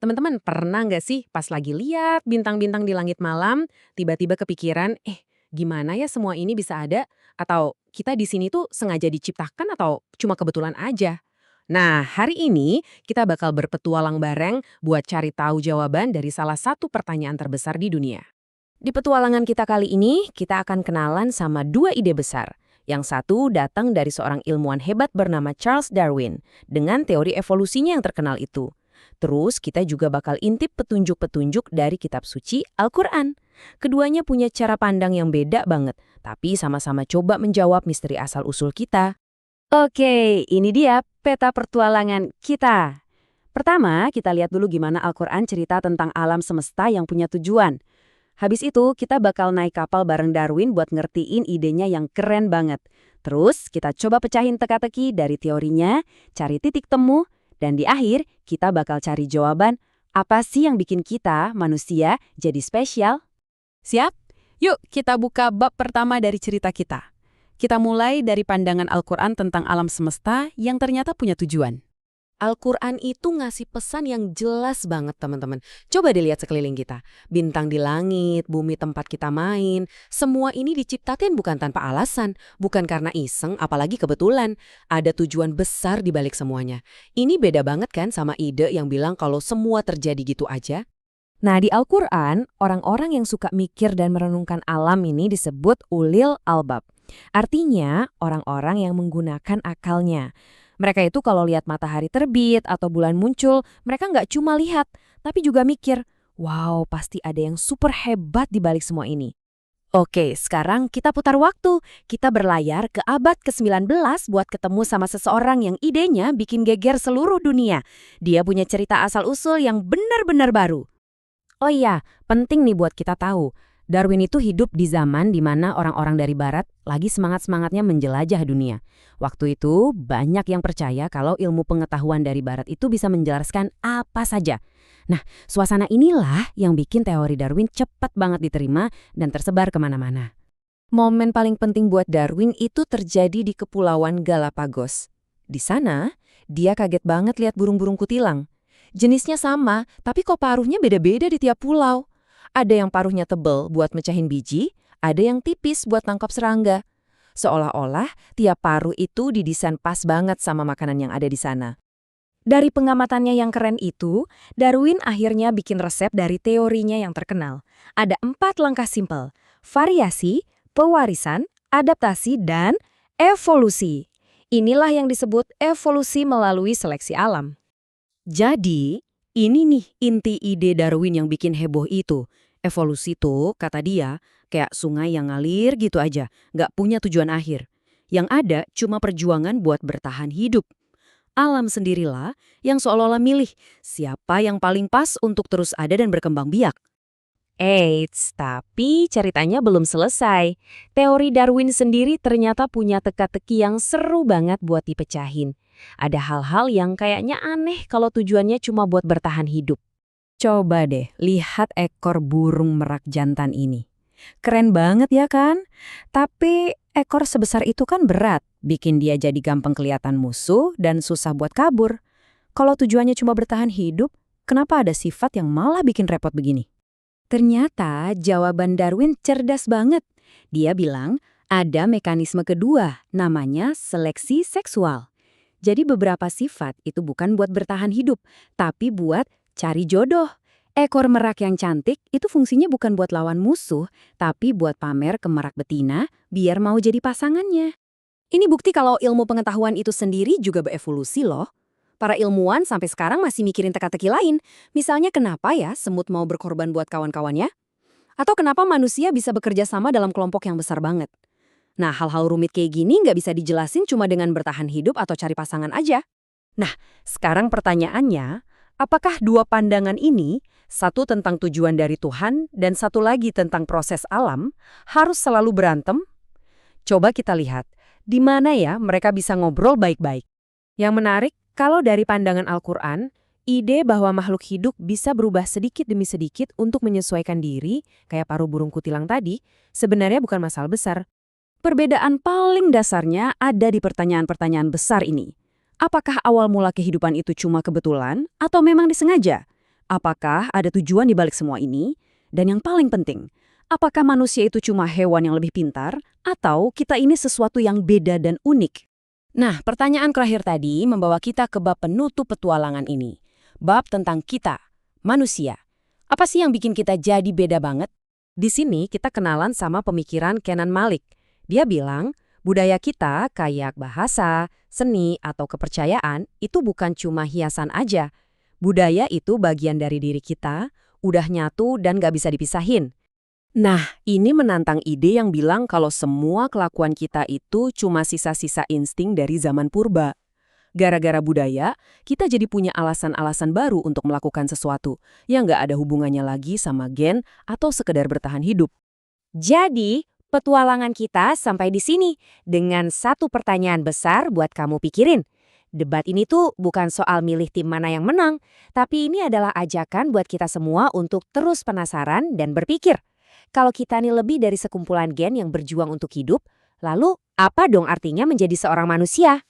Teman-teman, pernah nggak sih pas lagi lihat bintang-bintang di langit malam, tiba-tiba kepikiran, gimana ya semua ini bisa ada? Atau kita di sini tuh sengaja diciptakan atau cuma kebetulan aja? Nah, hari ini kita bakal berpetualang bareng buat cari tahu jawaban dari salah satu pertanyaan terbesar di dunia. Di petualangan kita kali ini, kita akan kenalan sama dua ide besar. Yang satu datang dari seorang ilmuwan hebat bernama Charles Darwin, dengan teori evolusinya yang terkenal itu. Terus kita juga bakal intip petunjuk-petunjuk dari kitab suci Al-Quran. Keduanya punya cara pandang yang beda banget, tapi sama-sama coba menjawab misteri asal-usul kita. Oke, ini dia peta pertualangan kita. Pertama, kita lihat dulu gimana Al-Quran cerita tentang alam semesta yang punya tujuan. Habis itu, kita bakal naik kapal bareng Darwin buat ngertiin idenya yang keren banget. Terus, kita coba pecahin teka-teki dari teorinya, cari titik temu, dan di akhir, kita bakal cari jawaban, apa sih yang bikin kita, manusia, jadi spesial? Siap? Yuk, kita buka bab pertama dari cerita kita. Kita mulai dari pandangan Al-Quran tentang alam semesta yang ternyata punya tujuan. Al-Quran itu ngasih pesan yang jelas banget, teman-teman. Coba dilihat sekeliling kita. Bintang di langit, bumi tempat kita main, semua ini diciptakan bukan tanpa alasan, bukan karena iseng, apalagi kebetulan. Ada tujuan besar di balik semuanya. Ini beda banget kan sama ide yang bilang kalau semua terjadi gitu aja? Nah, di Al-Quran, orang-orang yang suka mikir dan merenungkan alam ini disebut ulil albab. Artinya, orang-orang yang menggunakan akalnya. Mereka itu kalau lihat matahari terbit atau bulan muncul, mereka nggak cuma lihat, tapi juga mikir, wow, pasti ada yang super hebat di balik semua ini. Oke, sekarang kita putar waktu. Kita berlayar ke abad ke-19 buat ketemu sama seseorang yang idenya bikin geger seluruh dunia. Dia punya cerita asal-usul yang benar-benar baru. Oh iya, penting nih buat kita tahu. Darwin itu hidup di zaman di mana orang-orang dari barat lagi semangat-semangatnya menjelajah dunia. Waktu itu banyak yang percaya kalau ilmu pengetahuan dari barat itu bisa menjelaskan apa saja. Nah, suasana inilah yang bikin teori Darwin cepat banget diterima dan tersebar kemana-mana. Momen paling penting buat Darwin itu terjadi di Kepulauan Galapagos. Di sana, dia kaget banget lihat burung-burung kutilang. Jenisnya sama, tapi kok paruhnya beda-beda di tiap pulau. Ada yang paruhnya tebal buat mecahin biji, ada yang tipis buat tangkap serangga. Seolah-olah tiap paruh itu didesain pas banget sama makanan yang ada di sana. Dari pengamatannya yang keren itu, Darwin akhirnya bikin resep dari teorinya yang terkenal. Ada 4 langkah simpel: variasi, pewarisan, adaptasi, dan evolusi. Inilah yang disebut evolusi melalui seleksi alam. Jadi, ini nih inti ide Darwin yang bikin heboh itu. Evolusi tuh, kata dia, kayak sungai yang ngalir gitu aja, nggak punya tujuan akhir. Yang ada cuma perjuangan buat bertahan hidup. Alam sendirilah yang seolah-olah milih siapa yang paling pas untuk terus ada dan berkembang biak. Eits, tapi ceritanya belum selesai. Teori Darwin sendiri ternyata punya teka-teki yang seru banget buat dipecahin. Ada hal-hal yang kayaknya aneh kalau tujuannya cuma buat bertahan hidup. Coba deh lihat ekor burung merak jantan ini. Keren banget ya kan? Tapi ekor sebesar itu kan berat, bikin dia jadi gampang kelihatan musuh dan susah buat kabur. Kalau tujuannya cuma bertahan hidup, kenapa ada sifat yang malah bikin repot begini? Ternyata jawaban Darwin cerdas banget. Dia bilang ada mekanisme kedua, namanya seleksi seksual. Jadi beberapa sifat itu bukan buat bertahan hidup, tapi buat cari jodoh. Ekor merak yang cantik itu fungsinya bukan buat lawan musuh, tapi buat pamer ke merak betina biar mau jadi pasangannya. Ini bukti kalau ilmu pengetahuan itu sendiri juga berevolusi loh. Para ilmuwan sampai sekarang masih mikirin teka-teki lain. Misalnya kenapa ya semut mau berkorban buat kawan-kawannya? Atau kenapa manusia bisa bekerja sama dalam kelompok yang besar banget? Nah, hal-hal rumit kayak gini nggak bisa dijelasin cuma dengan bertahan hidup atau cari pasangan aja. Nah, sekarang pertanyaannya, apakah dua pandangan ini, satu tentang tujuan dari Tuhan dan satu lagi tentang proses alam, harus selalu berantem? Coba kita lihat, di mana ya mereka bisa ngobrol baik-baik. Yang menarik, kalau dari pandangan Al-Quran, ide bahwa makhluk hidup bisa berubah sedikit demi sedikit untuk menyesuaikan diri, kayak paruh burung kutilang tadi, sebenarnya bukan masalah besar. Perbedaan paling dasarnya ada di pertanyaan-pertanyaan besar ini. Apakah awal mula kehidupan itu cuma kebetulan atau memang disengaja? Apakah ada tujuan di balik semua ini? Dan yang paling penting, apakah manusia itu cuma hewan yang lebih pintar, atau kita ini sesuatu yang beda dan unik? Nah, pertanyaan terakhir tadi membawa kita ke bab penutup petualangan ini. Bab tentang kita, manusia. Apa sih yang bikin kita jadi beda banget? Di sini kita kenalan sama pemikiran Kenan Malik. Dia bilang, budaya kita kayak bahasa, seni, atau kepercayaan itu bukan cuma hiasan aja. Budaya itu bagian dari diri kita, udah nyatu dan gak bisa dipisahin. Nah, ini menantang ide yang bilang kalau semua kelakuan kita itu cuma sisa-sisa insting dari zaman purba. Gara-gara budaya, kita jadi punya alasan-alasan baru untuk melakukan sesuatu yang nggak ada hubungannya lagi sama gen atau sekedar bertahan hidup. Jadi, petualangan kita sampai di sini dengan satu pertanyaan besar buat kamu pikirin. Debat ini tuh bukan soal milih tim mana yang menang, tapi ini adalah ajakan buat kita semua untuk terus penasaran dan berpikir. Kalau kita nih lebih dari sekumpulan gen yang berjuang untuk hidup, lalu apa dong artinya menjadi seorang manusia?